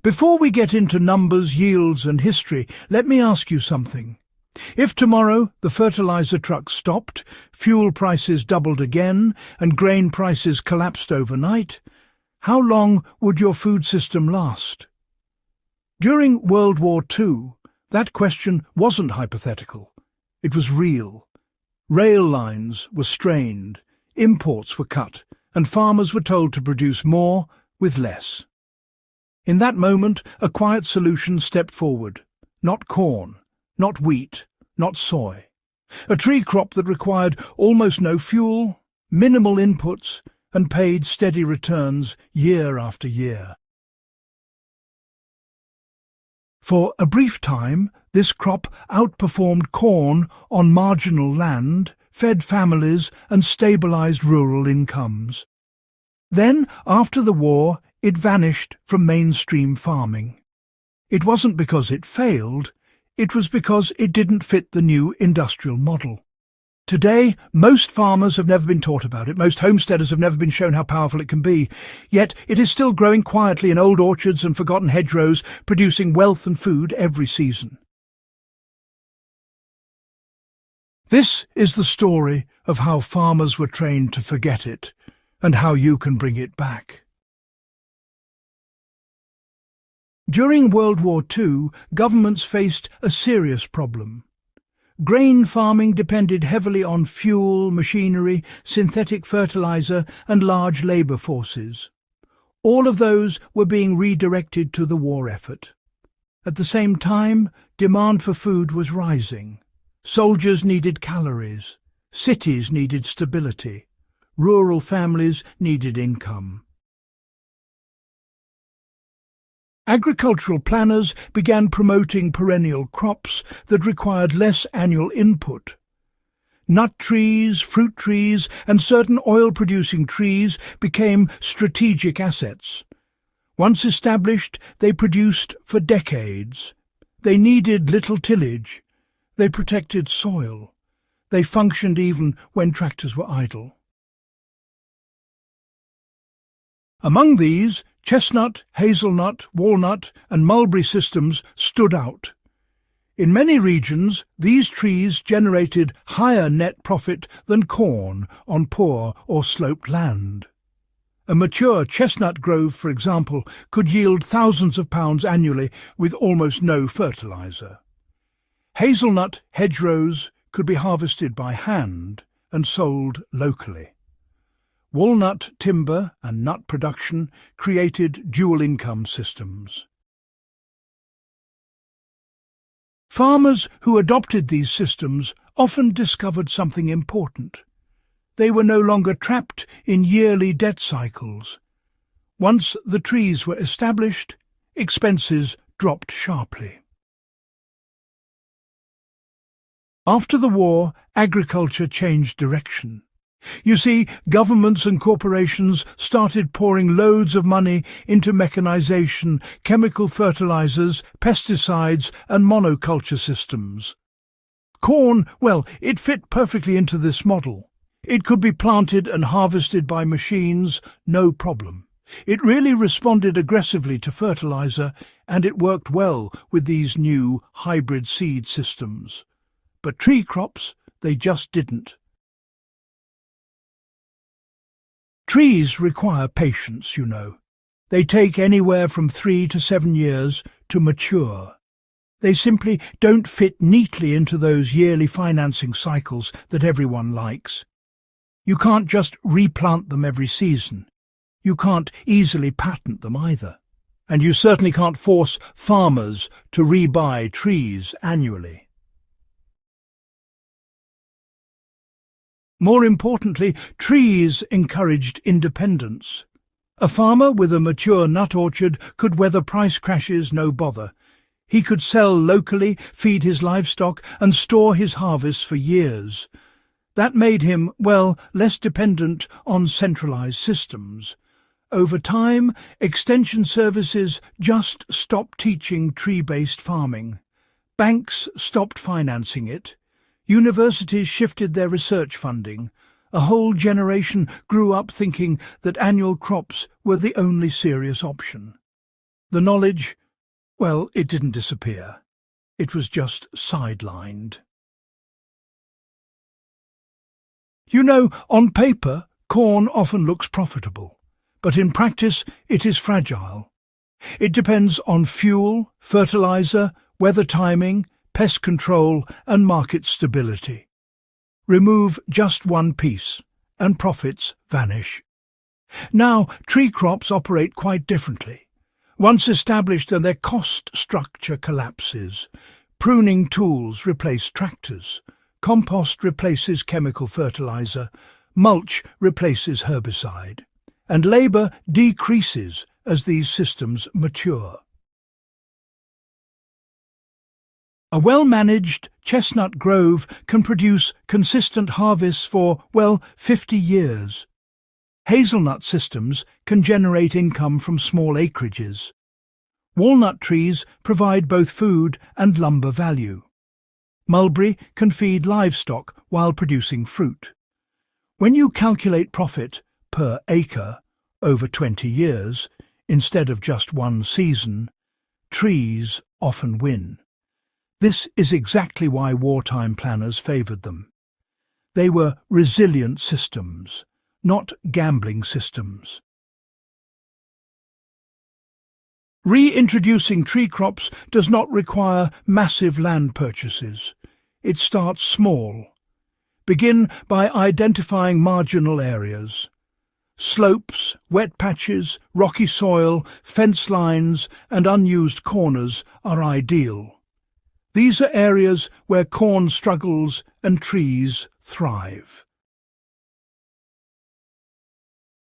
Before we get into numbers, yields and history, let me ask you something. If tomorrow the fertilizer truck stopped, fuel prices doubled again, and grain prices collapsed overnight, how long would your food system last? During World War II, that question wasn't hypothetical. It was real. Rail lines were strained, imports were cut, and farmers were told to produce more with less. In that moment, a quiet solution stepped forward. Not corn, not wheat, not soy. A tree crop that required almost no fuel, minimal inputs, and paid steady returns year after year. For a brief time, this crop outperformed corn on marginal land, fed families and stabilized rural incomes. Then, after the war, it vanished from mainstream farming. It wasn't because it failed, it was because it didn't fit the new industrial model. Today, most farmers have never been taught about it, most homesteaders have never been shown how powerful it can be, yet it is still growing quietly in old orchards and forgotten hedgerows, producing wealth and food every season. This is the story of how farmers were trained to forget it, and how you can bring it back. During World War II, governments faced a serious problem. Grain farming depended heavily on fuel, machinery, synthetic fertilizer and large labour forces. All of those were being redirected to the war effort. At the same time, demand for food was rising. Soldiers needed calories, cities needed stability, rural families needed income. Agricultural planners began promoting perennial crops that required less annual input. Nut trees, fruit trees, and certain oil-producing trees became strategic assets. Once established, they produced for decades. They needed little tillage. They protected soil. They functioned even when tractors were idle. Among these, chestnut, hazelnut, walnut and mulberry systems stood out. In many regions, these trees generated higher net profit than corn on poor or sloped land. A mature chestnut grove, for example, could yield thousands of pounds annually with almost no fertilizer. Hazelnut hedgerows could be harvested by hand and sold locally. Walnut timber and nut production created dual income systems. Farmers who adopted these systems often discovered something important. They were no longer trapped in yearly debt cycles. Once the trees were established, expenses dropped sharply. After the war, agriculture changed direction. You see, governments and corporations started pouring loads of money into mechanization, chemical fertilizers, pesticides and monoculture systems. Corn, well, it fit perfectly into this model. It could be planted and harvested by machines, no problem. It really responded aggressively to fertilizer, and it worked well with these new hybrid seed systems. But tree crops, they just didn't. Trees require patience, you know. They take anywhere from 3 to 7 years to mature. They simply don't fit neatly into those yearly financing cycles that everyone likes. You can't just replant them every season. You can't easily patent them either. And you certainly can't force farmers to rebuy trees annually. More importantly, trees encouraged independence. A farmer with a mature nut orchard could weather price crashes no bother. He could sell locally, feed his livestock, and store his harvests for years. That made him, well, less dependent on centralized systems. Over time, extension services just stopped teaching tree-based farming. Banks stopped financing it. Universities shifted their research funding. A whole generation grew up thinking that annual crops were the only serious option. The knowledge, well, it didn't disappear. It was just sidelined. You know, on paper, corn often looks profitable, but in practice it is fragile. It depends on fuel, fertilizer, weather timing, pest control and market stability. Remove just one piece, and profits vanish. Now, tree crops operate quite differently. Once established, and their cost structure collapses. Pruning tools replace tractors. Compost replaces chemical fertilizer. Mulch replaces herbicide. And labour decreases as these systems mature. A well-managed chestnut grove can produce consistent harvests for, well, 50 years. Hazelnut systems can generate income from small acreages. Walnut trees provide both food and lumber value. Mulberry can feed livestock while producing fruit. When you calculate profit per acre over 20 years, instead of just one season, trees often win. This is exactly why wartime planners favoured them. They were resilient systems, not gambling systems. Reintroducing tree crops does not require massive land purchases. It starts small. Begin by identifying marginal areas. Slopes, wet patches, rocky soil, fence lines and unused corners are ideal. These are areas where corn struggles and trees thrive.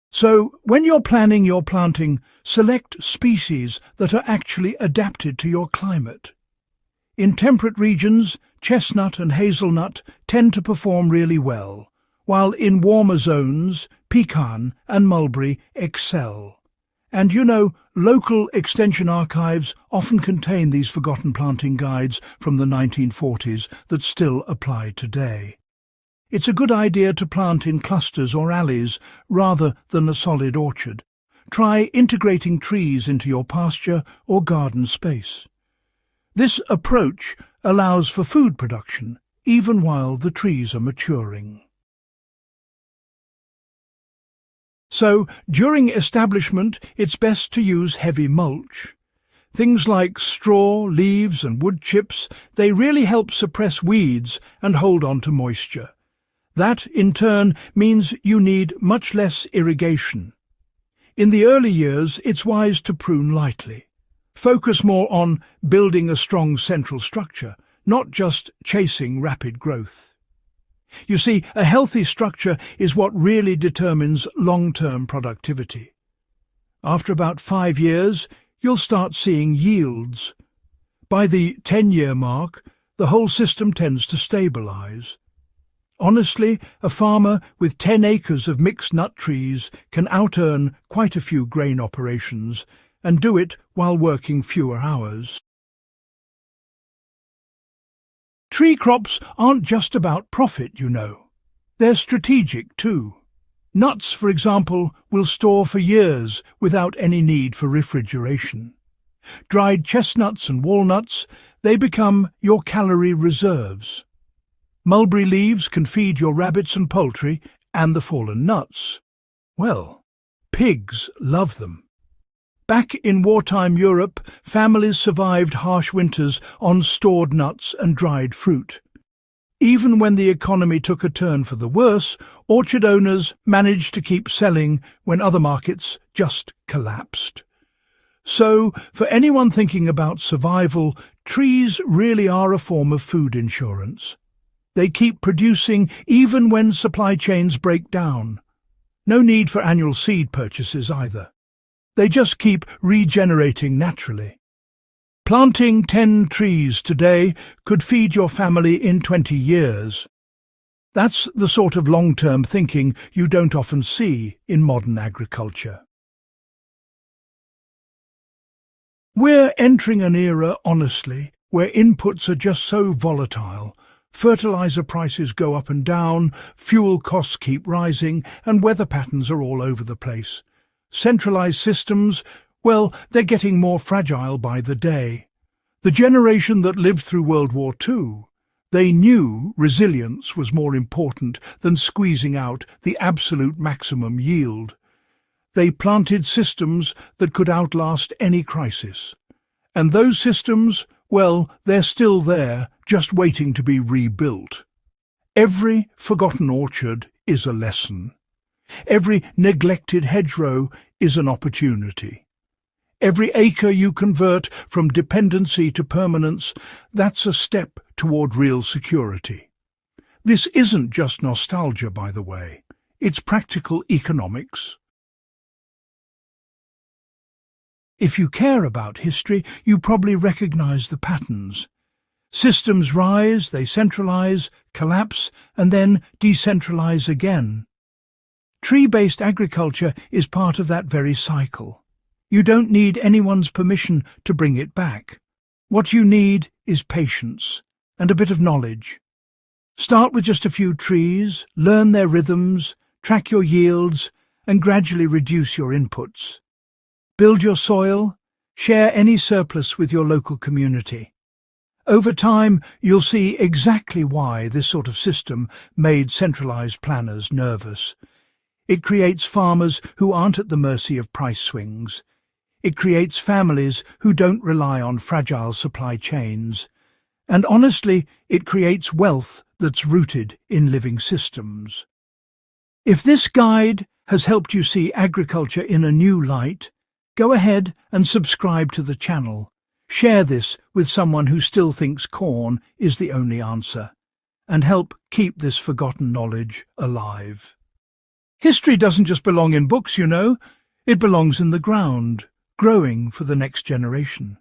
So, when you're planning your planting, select species that are actually adapted to your climate. In temperate regions, chestnut and hazelnut tend to perform really well, while in warmer zones, pecan and mulberry excel. And you know, local extension archives often contain these forgotten planting guides from the 1940s that still apply today. It's a good idea to plant in clusters or alleys rather than a solid orchard. Try integrating trees into your pasture or garden space. This approach allows for food production, even while the trees are maturing. So, during establishment, it's best to use heavy mulch. Things like straw, leaves and wood chips, they really help suppress weeds and hold on to moisture. That, in turn, means you need much less irrigation. In the early years, it's wise to prune lightly. Focus more on building a strong central structure, not just chasing rapid growth. You see, a healthy structure is what really determines long-term productivity. After about 5 years, you'll start seeing yields. By the 10-year mark, the whole system tends to stabilise. Honestly, a farmer with 10 acres of mixed nut trees can out-earn quite a few grain operations and do it while working fewer hours. Tree crops aren't just about profit, you know. They're strategic too. Nuts, for example, will store for years without any need for refrigeration. Dried chestnuts and walnuts, they become your calorie reserves. Mulberry leaves can feed your rabbits and poultry and the fallen nuts. Well, pigs love them. Back in wartime Europe, families survived harsh winters on stored nuts and dried fruit. Even when the economy took a turn for the worse, orchard owners managed to keep selling when other markets just collapsed. So, for anyone thinking about survival, trees really are a form of food insurance. They keep producing even when supply chains break down. No need for annual seed purchases either. They just keep regenerating naturally. Planting 10 trees today could feed your family in 20 years. That's the sort of long-term thinking you don't often see in modern agriculture. We're entering an era, honestly, where inputs are just so volatile. Fertilizer prices go up and down, fuel costs keep rising, and weather patterns are all over the place. Centralized systems, Well, they're getting more fragile by the day. The generation that lived through World War II, they knew resilience was more important than squeezing out the absolute maximum yield. They planted systems that could outlast any crisis. And those systems, well, they're still there, just waiting to be rebuilt. Every forgotten orchard is a lesson. Every neglected hedgerow is an opportunity. Every acre you convert from dependency to permanence, that's a step toward real security. This isn't just nostalgia, by the way. It's practical economics. If you care about history, you probably recognize the patterns. Systems rise, they centralize, collapse, and then decentralize again. Tree-based agriculture is part of that very cycle. You don't need anyone's permission to bring it back. What you need is patience and a bit of knowledge. Start with just a few trees, learn their rhythms, track your yields, and gradually reduce your inputs. Build your soil, share any surplus with your local community. Over time, you'll see exactly why this sort of system made centralized planners nervous. It creates farmers who aren't at the mercy of price swings. It creates families who don't rely on fragile supply chains. And honestly, it creates wealth that's rooted in living systems. If this guide has helped you see agriculture in a new light, go ahead and subscribe to the channel. Share this with someone who still thinks corn is the only answer, and help keep this forgotten knowledge alive. History doesn't just belong in books, you know. It belongs in the ground, growing for the next generation.